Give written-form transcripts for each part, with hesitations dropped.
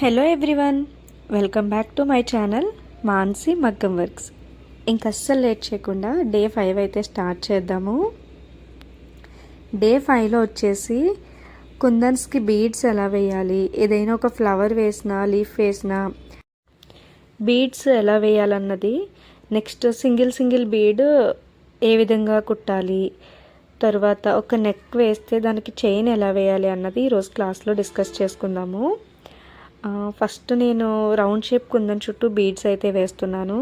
Hello everyone, welcome back to my channel Mansi మగ్గం works. ఇంక అస్సలు లేట్ చేయకుండా డే 5 అయితే స్టార్ట్ చేద్దాము. డే 5లో వచ్చేసి కుందన్స్కి బీడ్స్ ఎలా వేయాలి, ఏదైనా ఒక ఫ్లవర్ వేసినా లీఫ్ వేసినా బీడ్స్ ఎలా వేయాలన్నది, నెక్స్ట్ సింగిల్ బీడ్ ఏ విధంగా కుట్టాలి, తర్వాత ఒక నెక్ వేస్తే దానికి చైన్ ఎలా వేయాలి అన్నది ఈరోజు క్లాస్లో డిస్కస్ చేసుకుందాము. ఫస్ట్ నేను రౌండ్ షేప్ కుందన్ చుట్టూ బీడ్స్ అయితే వేస్తున్నాను.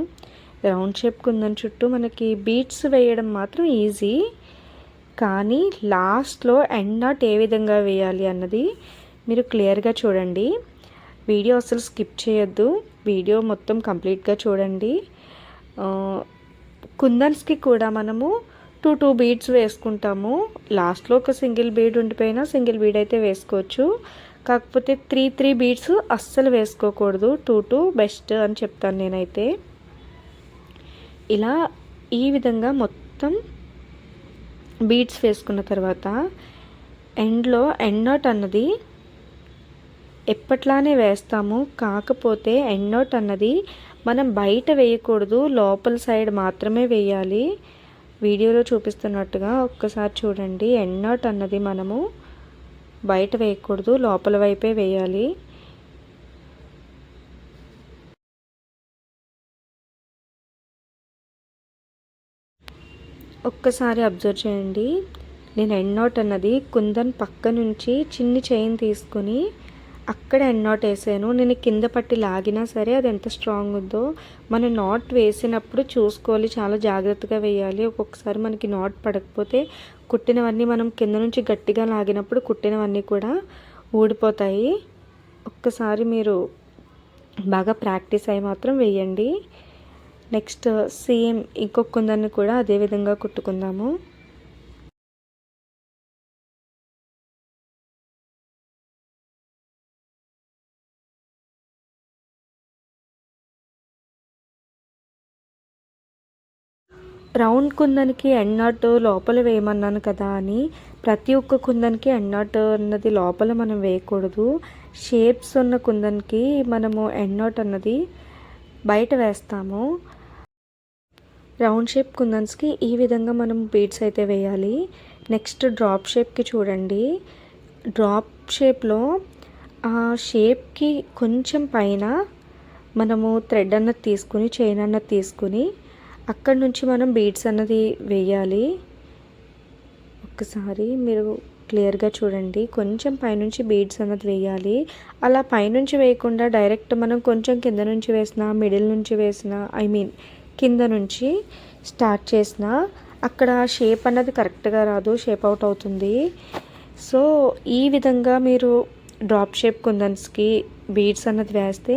రౌండ్ షేప్ కుందన్ చుట్టూ మనకి బీడ్స్ వేయడం మాత్రం ఈజీ, కానీ లాస్ట్లో ఎండ్ నాట్ ఏ విధంగా వేయాలి అన్నది మీరు క్లియర్గా చూడండి. వీడియో అసలు స్కిప్ చేయొద్దు, వీడియో మొత్తం కంప్లీట్గా చూడండి. కుందన్స్కి కూడా మనము టూ బీడ్స్ వేసుకుంటాము. లాస్ట్లో ఒక సింగిల్ బీడ్ ఉండిపోయినా సింగిల్ బీడ్ అయితే వేసుకోవచ్చు, కాకపోతే త్రీ బీడ్స్ అస్సలు వేసుకోకూడదు. టూ బెస్ట్ అని చెప్తాను నేనైతే. ఇలా ఈ విధంగా మొత్తం బీడ్స్ వేసుకున్న తర్వాత ఎండ్లో ఎండ్ నాట్ అన్నది ఎప్పట్లానే వేస్తాము, కాకపోతే ఎండ్ నాట్ అన్నది మనం బయట వేయకూడదు, లోపల సైడ్ మాత్రమే వేయాలి. వీడియోలో చూపిస్తున్నట్టుగా ఒక్కసారి చూడండి. ఎండ్ నాట్ అన్నది మనము బయట వేయకూడదు, లోపల వైపే వేయాలి. ఒక్కసారి అబ్జర్వ్ చేయండి. నేను ఎండ్ నాట్ అన్నది కుందన్ పక్క నుంచి చిన్ని చైన్ తీసుకుని అక్కడ ఎండ్ నాట్ వేసాను. నేను కింద పట్టి లాగినా సరే అది ఎంత స్ట్రాంగ్ ఉందో మనం నాట్ వేసినప్పుడు చూసుకోవాలి, చాలా జాగ్రత్తగా వేయాలి. ఒక్కొక్కసారి మనకి నాట్ పడకపోతే కుట్టినవన్నీ మనం కింద నుంచి గట్టిగా లాగినప్పుడు కుట్టినవన్నీ కూడా ఊడిపోతాయి. ఒక్కసారి మీరు బాగా ప్రాక్టీస్ అయ్యి మాత్రం వేయండి. నెక్స్ట్ సేమ్ ఇంకొక కుందన్ని కూడా అదే విధంగా కుట్టుకుందాము. రౌండ్ కుందన్కి ఎండ్ నాట్ లోపల వేయమన్నాను కదా అని ప్రతి ఒక్క కుందన్కి ఎండ్ నాట్ అన్నది లోపల మనం వేయకూడదు. షేప్స్ ఉన్న కుందన్కి మనము ఎండ్ నాట్ అన్నది బయట వేస్తాము. రౌండ్ షేప్ కుందన్స్కి ఈ విధంగా మనం బీడ్స్ అయితే వేయాలి. నెక్స్ట్ డ్రాప్ షేప్కి చూడండి. డ్రాప్ షేప్లో ఆ షేప్కి కొంచెం పైన మనము థ్రెడ్ అన్నది తీసుకుని చైన్ అన్నది తీసుకుని అక్కడ నుంచి మనం బీడ్స్ అన్నది వేయాలి. ఒక్కసారి మీరు క్లియర్గా చూడండి. కొంచెం పైనుంచి బీడ్స్ అన్నది వేయాలి. అలా పైనుంచి వేయకుండా డైరెక్ట్ మనం కొంచెం కింద నుంచి వేసిన, మిడిల్ నుంచి వేసిన, కింద నుంచి స్టార్ట్ చేసిన అక్కడ షేప్ అన్నది కరెక్ట్గా రాదు, షేప్ అవుట్ అవుతుంది. సో ఈ విధంగా మీరు డ్రాప్ షేప్ కుందన్స్కి బీడ్స్ అన్నది వేస్తే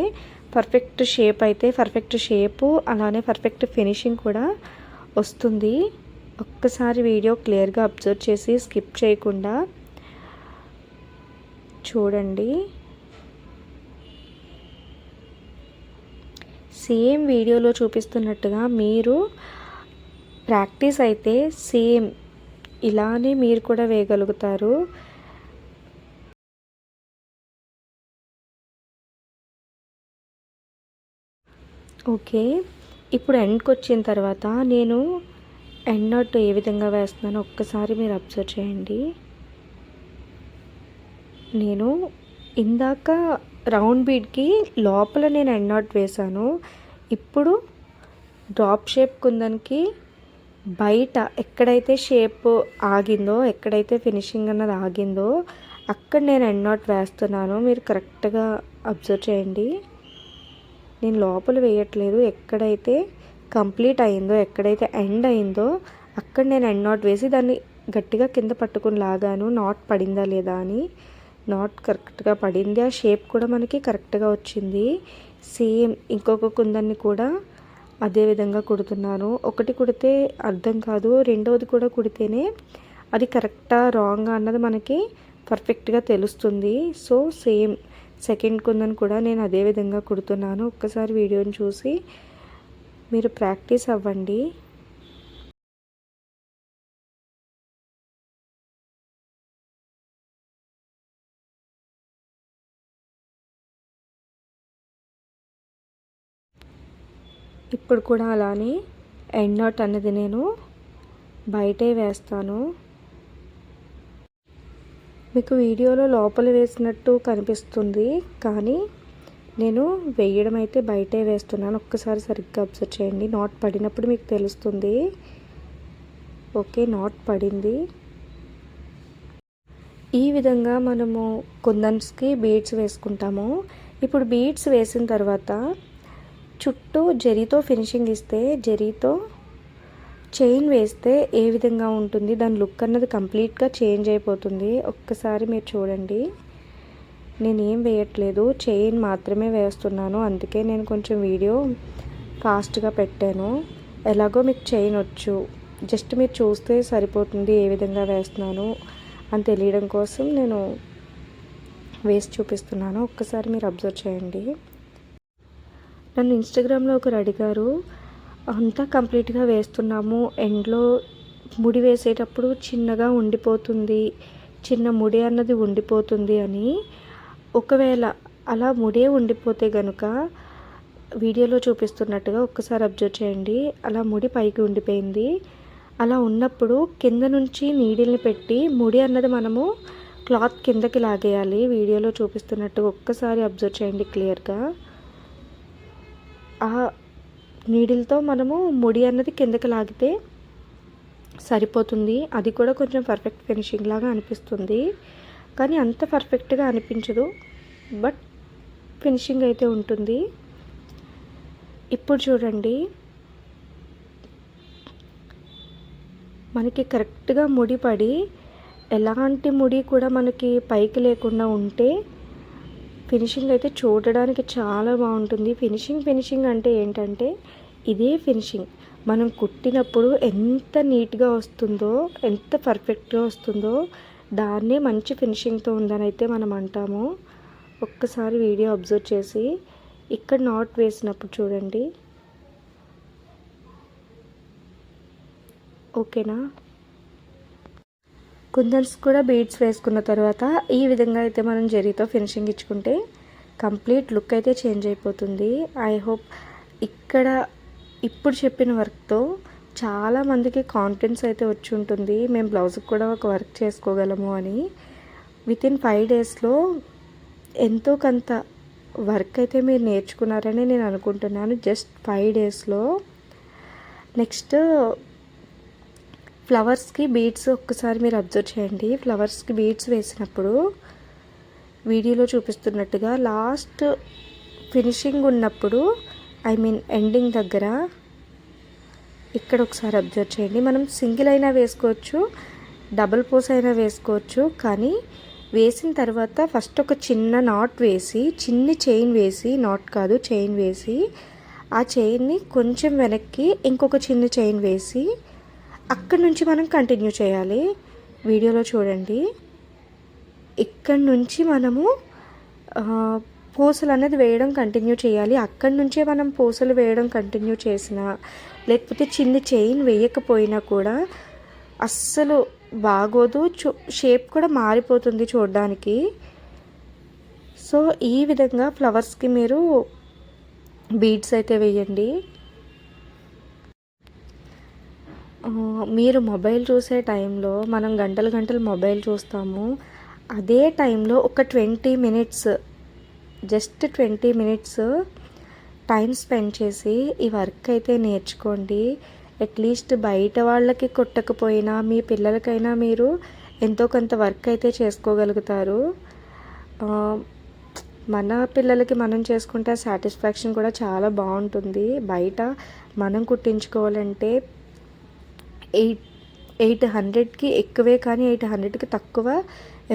పర్ఫెక్ట్ షేప్ అయితే పర్ఫెక్ట్ షేపు అలానే పర్ఫెక్ట్ ఫినిషింగ్ కూడా వస్తుంది. ఒక్కసారి వీడియో క్లియర్గా అబ్జర్వ్ చేసి స్కిప్ చేయకుండా చూడండి. సేమ్ వీడియోలో చూపిస్తున్నట్టుగా మీరు ప్రాక్టీస్ అయితే సేమ్ ఇలానే మీరు కూడా వేయగలుగుతారు. ఓకే, ఇప్పుడు ఎండ్కి వచ్చిన తర్వాత నేను ఎండ్ నాట్ ఏ విధంగా వేస్తున్నానో ఒక్కసారి మీరు అబ్జర్వ్ చేయండి. నేను ఇందాక రౌండ్ బీడ్కి లోపల నేను ఎండ్ నాట్ వేసాను. ఇప్పుడు డ్రాప్ షేప్ కుందన్కి బయట ఎక్కడైతే షేప్ ఆగిందో, ఎక్కడైతే ఫినిషింగ్ అన్నది ఆగిందో అక్కడ నేను ఎండ్ నాట్ వేస్తున్నాను. మీరు కరెక్ట్గా అబ్జర్వ్ చేయండి. నేను లోపల వేయట్లేదు, ఎక్కడైతే కంప్లీట్ అయిందో, ఎక్కడైతే ఎండ్ అయిందో అక్కడ నేను ఎండ్ నాట్ వేసి దాన్ని గట్టిగా కింద పట్టుకుని లాగాను, నాట్ పడిందా లేదా అని. నాట్ కరెక్ట్గా పడింది, ఆ షేప్ కూడా మనకి కరెక్ట్గా వచ్చింది. సేమ్ ఇంకొక కుందన్ని కూడా అదే విధంగా కుడుతున్నాను. ఒకటి కుడితే అర్థం కాదు, రెండవది కూడా కుడితేనే అది కరెక్టా రాంగా అన్నది మనకి పర్ఫెక్ట్గా తెలుస్తుంది. సో సేమ్ సెకండ్ కుందన్ కూడా నేను అదే విధంగా కుడుతున్నాను. ఒక్కసారి వీడియోని చూసి మీరు ప్రాక్టీస్ అవ్వండి. ఇప్పుడు కూడా అలానే ఎండ్ నాట్ అనేది నేను బయటే వేస్తాను. మీకు వీడియోలో లోపల వేసినట్టు కనిపిస్తుంది, కానీ నేను వేయడం అయితే బయటే వేస్తున్నాను. ఒక్కసారి సరిగ్గా అబ్జర్వ్ చేయండి. నాట్ పడినప్పుడు మీకు తెలుస్తుంది. ఓకే, నాట్ పడింది. ఈ విధంగా మనము కుందన్స్కి బీడ్స్ వేసుకుంటాము. ఇప్పుడు బీడ్స్ వేసిన తర్వాత చుట్టూ జరీతో ఫినిషింగ్ ఇస్తే, జరీతో చైన్ వేస్తే ఏ విధంగా ఉంటుంది, దాని లుక్ అన్నది కంప్లీట్గా చేంజ్ అయిపోతుంది. ఒక్కసారి మీరు చూడండి. నేనేం వేయట్లేదు, చైన్ మాత్రమే వేస్తున్నాను. అందుకే నేను కొంచెం వీడియో ఫాస్ట్గా పెట్టాను. ఎలాగో మీకు చైన్ వచ్చు, జస్ట్ మీరు చూస్తే సరిపోతుంది ఏ విధంగా వేస్తున్నాను అని తెలియడం కోసం నేను వేసి చూపిస్తున్నాను. ఒక్కసారి మీరు అబ్జర్వ్ చేయండి. నన్ను ఇన్స్టాగ్రామ్లో ఒకరు అడిగారు, అంతా కంప్లీట్గా వేస్తున్నాము, ఎండ్లో ముడి వేసేటప్పుడు చిన్నగా ఉండిపోతుంది, చిన్న ముడి అన్నది ఉండిపోతుంది అని. ఒకవేళ అలా ముడే ఉండిపోతే కనుక వీడియోలో చూపిస్తున్నట్టుగా ఒక్కసారి అబ్జర్వ్ చేయండి. అలా ముడి పైకి ఉండిపోయింది. అలా ఉన్నప్పుడు కింద నుంచి నీడిల్ని పెట్టి ముడి అన్నది మనము క్లాత్ కిందకి లాగేయాలి. వీడియోలో చూపిస్తున్నట్టుగా ఒక్కసారి అబ్జర్వ్ చేయండి క్లియర్గా. ఆ నీడిల్తో మనము ముడి అన్నది కిందకి లాగితే సరిపోతుంది. అది కూడా కొంచెం పర్ఫెక్ట్ ఫినిషింగ్ లాగా అనిపిస్తుంది, కానీ అంత పర్ఫెక్ట్గా అనిపించదు, బట్ ఫినిషింగ్ అయితే ఉంటుంది. ఇప్పుడు చూడండి, మనకి కరెక్ట్గా ముడి పడి ఎలాంటి ముడి కూడా మనకి పైకి లేకుండా ఉంటే ఫినిషింగ్ అయితే చూడడానికి చాలా బాగుంటుంది. ఫినిషింగ్ అంటే ఏంటంటే ఇదే ఫినిషింగ్ మనం కుట్టినప్పుడు ఎంత నీట్గా వస్తుందో, ఎంత పర్ఫెక్ట్గా వస్తుందో దాన్నే మంచి ఫినిషింగ్తో ఉందని అయితే మనం అంటాము. ఒక్కసారి వీడియో అబ్జర్వ్ చేసి ఇక్కడ నాట్ వేసినప్పుడు చూడండి. ఓకేనా? కుందన్స్ కూడా బీడ్స్ వేసుకున్న తర్వాత ఈ విధంగా అయితే మనం జరీతో ఫినిషింగ్ ఇచ్చుకుంటే కంప్లీట్ లుక్ అయితే చేంజ్ అయిపోతుంది. ఐ హోప్ ఇక్కడ ఇప్పుడు చెప్పిన వర్క్తో చాలామందికి కాన్ఫిడెన్స్ అయితే వచ్చి ఉంటుంది, మేము బ్లౌజ్కి కూడా ఒక వర్క్ చేసుకోగలము అని. వితిన్ 5 డేస్లో ఎంతో కొంత వర్క్ అయితే మీరు నేర్చుకున్నారని నేను అనుకుంటున్నాను, జస్ట్ 5 డేస్లో. నెక్స్ట్ ఫ్లవర్స్కి బీడ్స్ ఒక్కసారి మీరు అబ్జర్వ్ చేయండి. ఫ్లవర్స్కి బీడ్స్ వేసినప్పుడు వీడియోలో చూపిస్తున్నట్టుగా లాస్ట్ ఫినిషింగ్ ఉన్నప్పుడు, ఐ మీన్ ఎండింగ్ దగ్గర ఇక్కడ ఒకసారి అబ్జర్వ్ చేయండి. మనం సింగిల్ అయినా వేసుకోవచ్చు, డబుల్ పోస్ అయినా వేసుకోవచ్చు, కానీ వేసిన తర్వాత ఫస్ట్ ఒక చిన్న నాట్ వేసి, చిన్ని చైన్ వేసి, నాట్ కాదు చైన్ వేసి, ఆ చైన్ని కొంచెం వెనక్కి ఇంకొక చిన్న చైన్ వేసి అక్కడి నుంచి మనం కంటిన్యూ చేయాలి. వీడియోలో చూడండి, ఇక్కడ నుంచి మనము పూసలు అనేది వేయడం కంటిన్యూ చేయాలి. అక్కడి నుంచే మనం పూసలు వేయడం కంటిన్యూ చేసినా, లేకపోతే చిన్న చైన్ వేయకపోయినా కూడా అస్సలు బాగోదు, షేప్ కూడా మారిపోతుంది చూడడానికి. సో ఈ విధంగా ఫ్లవర్స్కి మీరు బీడ్స్ అయితే వేయండి. మీరు మొబైల్ చూసే టైంలో మనం గంటలు మొబైల్ చూస్తాము. అదే టైంలో ఒక 20 minutes, just 20 minutes time spend చేసి ఈ వర్క్ అయితే నేర్చుకోండి. అట్లీస్ట్ బయట వాళ్ళకి కుట్టకపోయినా మీ పిల్లలకైనా మీరు ఎంతో కొంత వర్క్ అయితే చేసుకోగలుగుతారు. మన పిల్లలకి మనం చేసుకుంటే సాటిస్ఫాక్షన్ కూడా చాలా బాగుంటుంది. బయట మనం కుట్టించుకోవాలంటే 800కి ఎక్కువే, కానీ 800కి తక్కువ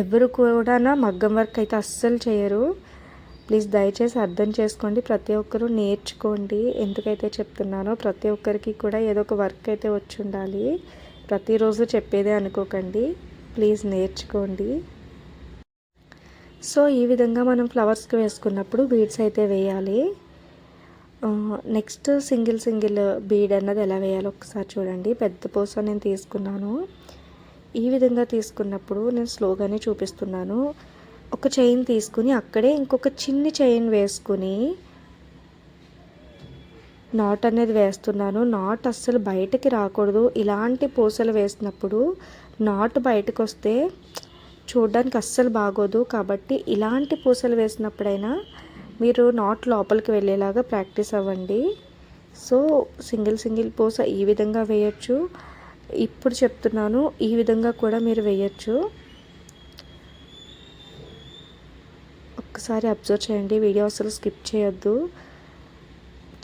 ఎవరు కూడా మగ్గం వర్క్ అయితే అస్సలు చేయరు. ప్లీజ్ దయచేసి అర్థం చేసుకోండి, ప్రతి ఒక్కరూ నేర్చుకోండి. ఎందుకైతే చెప్తున్నానో ప్రతి ఒక్కరికి కూడా ఏదో ఒక వర్క్ అయితే వచ్చి ఉండాలి. ప్రతిరోజు చెప్పేదే అనుకోకండి, ప్లీజ్ నేర్చుకోండి. సో ఈ విధంగా మనం ఫ్లవర్స్కి వేసుకున్నప్పుడు బీడ్స్ అయితే వేయాలి. నెక్స్ట్ సింగిల్ బీడ్ అన్నది ఎలా వేయాలో ఒకసారి చూడండి. పెద్ద పూస నేను తీసుకున్నాను. ఈ విధంగా తీసుకున్నప్పుడు నేను స్లోగానే చూపిస్తున్నాను. ఒక చైన్ తీసుకుని అక్కడే ఇంకొక చిన్ని చైన్ వేసుకుని నాట్ అనేది వేస్తున్నాను. నాట్ అస్సలు బయటకి రాకూడదు. ఇలాంటి పూసలు వేసినప్పుడు నాట్ బయటకు వస్తే చూడడానికి అస్సలు బాగోదు. కాబట్టి ఇలాంటి పూసలు వేసినప్పుడైనా మీరు నాట్ లోపలికి వెళ్ళేలాగా ప్రాక్టీస్ అవ్వండి. సో సింగిల్ పూస ఈ విధంగా వేయచ్చు. ఇప్పుడు చెప్తున్నాను, ఈ విధంగా కూడా మీరు వేయచ్చు. ఒక్కసారి అబ్జర్వ్ చేయండి, వీడియో అసలు స్కిప్ చేయొద్దు.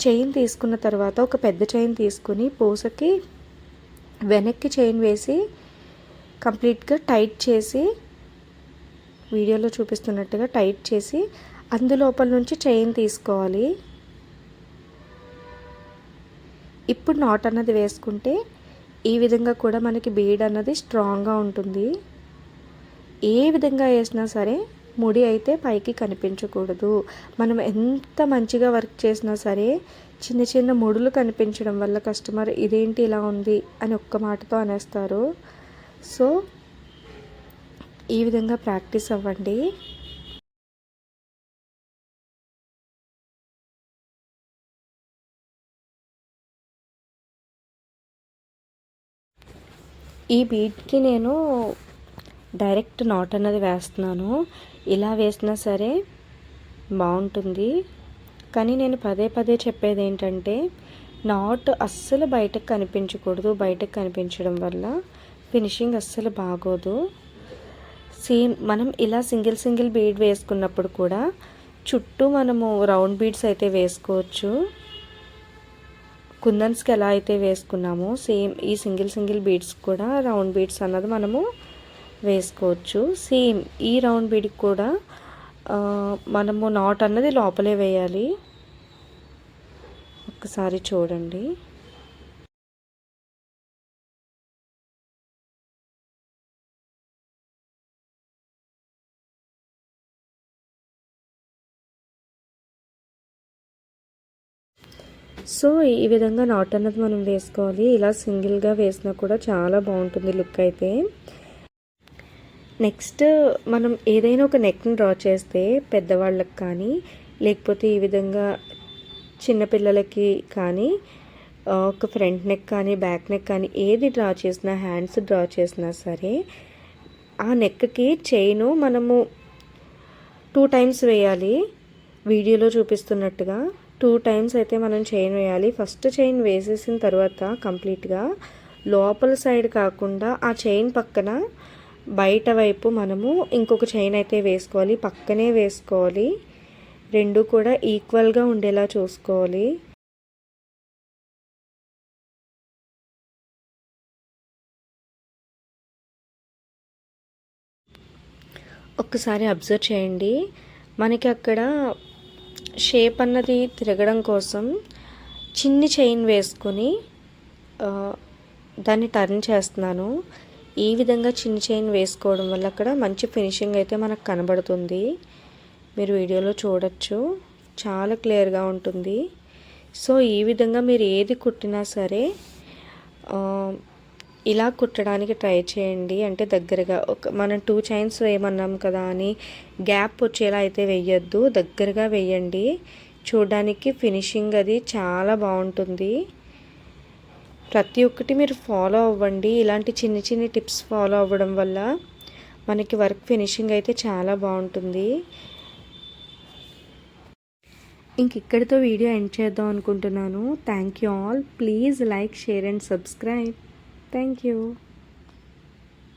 చైన్ తీసుకున్న తర్వాత ఒక పెద్ద చైన్ తీసుకుని పూసకి వెనక్కి చైన్ వేసి కంప్లీట్గా టైట్ చేసి, వీడియోలో చూపిస్తున్నట్టుగా టైట్ చేసి అందులోపల నుంచి చైన్ తీసుకోవాలి. ఇప్పుడు నాట్ అన్నది వేసుకుంటే ఈ విధంగా కూడా మనకి బీడ్ అన్నది స్ట్రాంగ్గా ఉంటుంది. ఏ విధంగా వేసినా సరే ముడి అయితే పైకి కనిపించకూడదు. మనం ఎంత మంచిగా వర్క్ చేసినా సరే చిన్న చిన్న ముడులు కనిపించడం వల్ల కస్టమర్ ఇదేంటి ఇలా ఉంది అని ఒక్క మాటతో అనేస్తారు. సో ఈ విధంగా ప్రాక్టీస్ అవ్వండి. ఈ బీడ్కి నేను డైరెక్ట్ నాట్ అన్నది వేస్తున్నాను. ఇలా వేసినా సరే బాగుంటుంది. కానీ నేను పదే పదే చెప్పేది ఏంటంటే నాట్ అస్సలు బయటకు కనిపించకూడదు. బయటకు కనిపించడం వల్ల ఫినిషింగ్ అస్సలు బాగోదు. సేమ్ మనం ఇలా సింగిల్ బీడ్ వేసుకున్నప్పుడు కూడా చుట్టూ మనము రౌండ్ బీడ్స్ అయితే వేసుకోవచ్చు. కుందన్స్కి ఎలా అయితే వేసుకున్నామో సేమ్ ఈ సింగిల్ బీడ్స్ కూడా రౌండ్ బీడ్స్ అన్నది మనము వేసుకోవచ్చు. సేమ్ ఈ రౌండ్ బీడ్కి కూడా మనము నాట్ అన్నది లోపలే వేయాలి. ఒక్కసారి చూడండి. సో ఈ విధంగా నాట్ అన్నది మనం వేసుకోవాలి. ఇలా సింగిల్గా వేసినా కూడా చాలా బాగుంటుంది లుక్ అయితే. నెక్స్ట్ మనం ఏదైనా ఒక నెక్ని డ్రా చేస్తే పెద్దవాళ్ళకి కానీ లేకపోతే ఈ విధంగా చిన్నపిల్లలకి కానీ ఒక ఫ్రంట్ నెక్ కానీ బ్యాక్ నెక్ కానీ ఏది డ్రా చేసినా, హ్యాండ్స్ డ్రా చేసినా సరే ఆ నెక్కి చైను మనము 2 టైమ్స్ వేయాలి. వీడియోలో చూపిస్తున్నట్టుగా 2 టైమ్స్ అయితే మనం చైన్ వేయాలి. ఫస్ట్ చైన్ వేసేసిన తర్వాత కంప్లీట్గా లోపల సైడ్ కాకుండా ఆ చైన్ పక్కన బయట వైపు మనము ఇంకొక చైన్ అయితే వేసుకోవాలి. పక్కనే వేసుకోవాలి. రెండు కూడా ఈక్వల్గా ఉండేలా చూసుకోవాలి. ఒక్కసారి అబ్జర్వ్ చేయండి. మనకి అక్కడ షేప్ అన్నది తిరగడం కోసం చిన్ని చైన్ వేసుకొని దాన్ని టర్న్ చేస్తున్నాను. ఈ విధంగా చిన్న చైన్ వేసుకోవడం వల్ల అక్కడ మంచి ఫినిషింగ్ అయితే మనకు కనబడుతుంది. మీరు వీడియోలో చూడొచ్చు, చాలా క్లియర్గా ఉంటుంది. సో ఈ విధంగా మీరు ఏది కుట్టినా సరే ఇలా కుట్టడానికి ట్రై చేయండి. అంటే దగ్గరగా మనం 2 చైన్స్ వేయమన్నాం కదా అని గ్యాప్ వచ్చేలా అయితే వేయొద్దు. దగ్గరగా వేయండి. చూడడానికి ఫినిషింగ్ అది చాలా బాగుంటుంది. ప్రతి ఒక్కటి మీరు ఫాలో అవ్వండి. ఇలాంటి చిన్ని టిప్స్ ఫాలో అవ్వడం వల్ల మనకి వర్క్ ఫినిషింగ్ అయితే చాలా బాగుంటుంది. ఇంక ఇక్కడితో వీడియో ఎండ్ చేద్దాం అనుకుంటున్నాను. Thank you all. Please like, share and subscribe. Thank you.